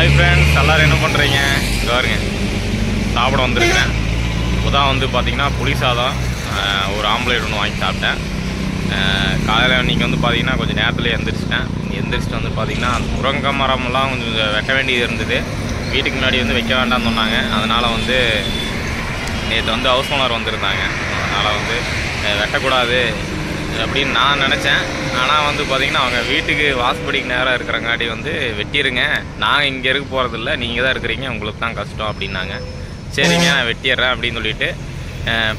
hi friends எல்லாரும் என்ன பண்றீங்க இங்க பாருங்க சாப்பிட வந்திருக்கேன் உதான் வந்து பாத்தீங்கன்னா புளி சாதம் ஒரு ஆம்லெட் ஒன்று வாங்கி சாப்பிட்டேன் காலையில் இன்னைக்கு வந்து பாத்தீங்கன்னா கொஞ்சம் நேரத்துல எந்திரிச்சிட்டு வந்து பாத்தீங்கன்னா முருங்கை மரம்லாம் கொஞ்சம் வெட்ட வேண்டியது இருந்தது வீட்டுக்கு முன்னாடி வந்து வைக்க வேண்டாம்னு சொன்னாங்க அதனால வந்து நேற்று வந்து ஹவுஸ் ஓனர் வந்திருந்தாங்க அதனால வந்து வெட்டக்கூடாது அப்படின்னு நான் நினச்சேன் ஆனால் வந்து பார்த்திங்கன்னா அவங்க வீட்டுக்கு வாசப்படிக்கு நேராக இருக்கிறங்காட்டி வந்து வெட்டிடுங்க நாங்கள் இங்கே இருக்க போகிறதில்ல நீங்கள் தான் இருக்கிறீங்க உங்களுக்கு தான் கஷ்டம் அப்படின்னாங்க சரிங்க நான் வெட்டிடுறேன் அப்படின்னு சொல்லிட்டு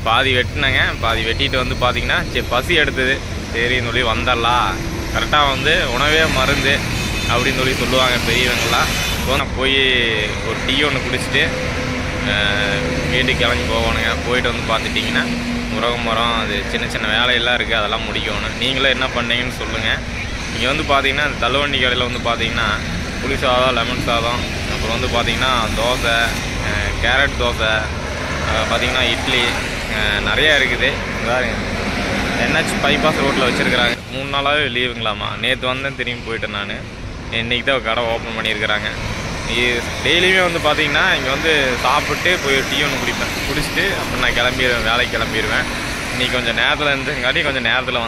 பாதி வெட்டினேங்க பாதி வெட்டிட்டு வந்து பார்த்திங்கன்னா சரி பசி எடுத்தது சரின்னு சொல்லி வந்துடலாம் கரெக்டாக வந்து உணவே மருந்து அப்படின்னு சொல்லி சொல்லுவாங்க பெரியவங்களாம் இப்போ நான் போய் ஒரு டீ ஒன்று குடிச்சிட்டு வீட்டுக்கு கிளம்பி போகணுங்க போயிட்டு வந்து பார்த்துட்டிங்கன்னா முருங்கை மரம் அது சின்ன சின்ன வேலையெல்லாம் இருக்குது அதெல்லாம் முடிக்கணும் நீங்களே என்ன பண்ணீங்கன்னு சொல்லுங்கள் இங்கே வந்து பார்த்தீங்கன்னா அந்த தள்ளுவண்டி கடையில் வந்து பார்த்தீங்கன்னா புளி சாதம் லெமன் சாதம் அப்புறம் வந்து பார்த்திங்கன்னா தோசை கேரட் தோசை பார்த்திங்கன்னா இட்லி நிறையா இருக்குது என்ஹெச் பைபாஸ் ரோட்டில் வச்சுருக்கிறாங்க 3 நாளாகவே லீவுங்களாமா நேற்று வந்தேன் திரும்பி போயிட்டேன் நான் இன்றைக்கி தான் கடை ஓப்பன் பண்ணியிருக்கிறாங்க டெய்லியுமே வந்து பார்த்திங்கன்னா இங்கே வந்து சாப்பிட்டு போய் டீ ஒன்று குடிச்சிட்டு அப்புறம் நான் வேலைக்கு கிளம்பிடுவேன் இன்றைக்கி கொஞ்சம் நேரத்தில் இருந்துங்காட்டி கொஞ்சம் நேரத்தில்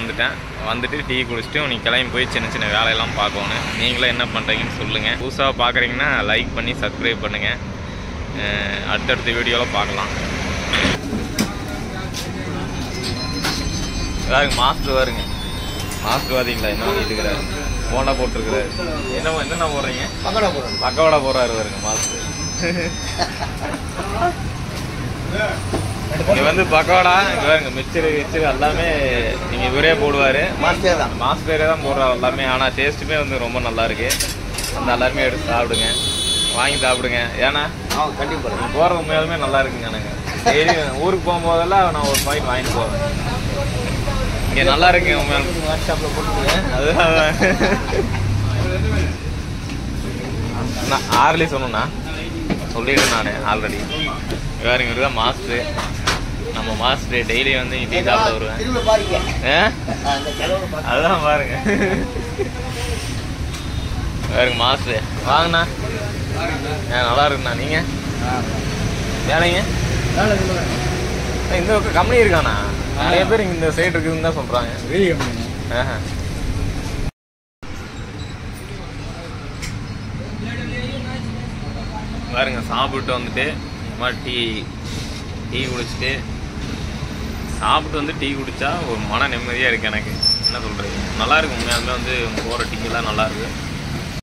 வந்துட்டு டீ குடிச்சிட்டு நீ கிளம்பி போய் சின்ன சின்ன வேலையெல்லாம் பார்க்கணும் நீங்களும் என்ன பண்ணுறீங்கன்னு சொல்லுங்கள் புதுசாக பார்க்குறீங்கன்னா லைக் பண்ணி சப்ஸ்கிரைப் பண்ணுங்கள் அடுத்தடுத்த வீடியோவில் பார்க்கலாம் ஏதாவது மாஸ்டர் வருங்க மாஸ்டர் பார்த்தீங்களா என்ன பண்ணிட்டு இருக்கிறாரு போண்டா போட்டுருக்குறாரு என்னென்ன போடுறீங்க பக்கவடை போடுறாரு வருங்க மாஸ்டர் இங்க வந்து பக்கோடா இங்க மிச்சரு எல்லாமே நீங்க இவரே போடுவாரு மாஸ்டரே தான் போடுறாரு எல்லாமே ஆனா டேஸ்ட்டுமே வந்து ரொம்ப நல்லா இருக்கு அந்த எல்லாருமே எடுத்து சாப்பிடுங்க வாங்கி சாப்பிடுங்க ஏன்னா கண்டிப்பா போறது உண்மையாலுமே நல்லா இருக்குங்க எனக்கு டெய்லி ஊருக்கு போகும்போதெல்லாம் நான் ஒரு பாயிண்ட் வாங்கிட்டு போவேன் இங்க நல்லா இருக்குங்க உண்மையாலுமே வாட்ஸ்அப்ல போட்டுருங்க அதுதான் நான் ஆர்லி சொன்னா சொல்லிடுறேன் நான் ஆல்ரெடி வேறுங்க தான் மாஸ்டரு நம்ம மாஸ்டர் டெய்லி வந்து டீ சாப்பிட வருவேன் அதுதான் பாருங்க வேறுங்க மாஸ்டர் வாங்கண்ணா நல்லா இருக்குண்ணா நீங்க வேலைங்க இந்த கம்பெனி இருக்காண்ணா நிறைய பேர் இங்க இந்த சைடு இருக்குதுன்னு தான் சொல்றாங்க பாருங்க சாப்பிட்டு வந்துட்டு இந்த மாதிரி டீ குடிச்சிட்டு சாப்பிட்டு வந்து டீ குடித்தா ஒரு மன நிம்மதியாக இருக்குது எனக்கு என்ன சொல்கிறது நல்லாயிருக்கு உண்மையாலுமே வந்து போகிற டீலாம் நல்லாயிருக்கு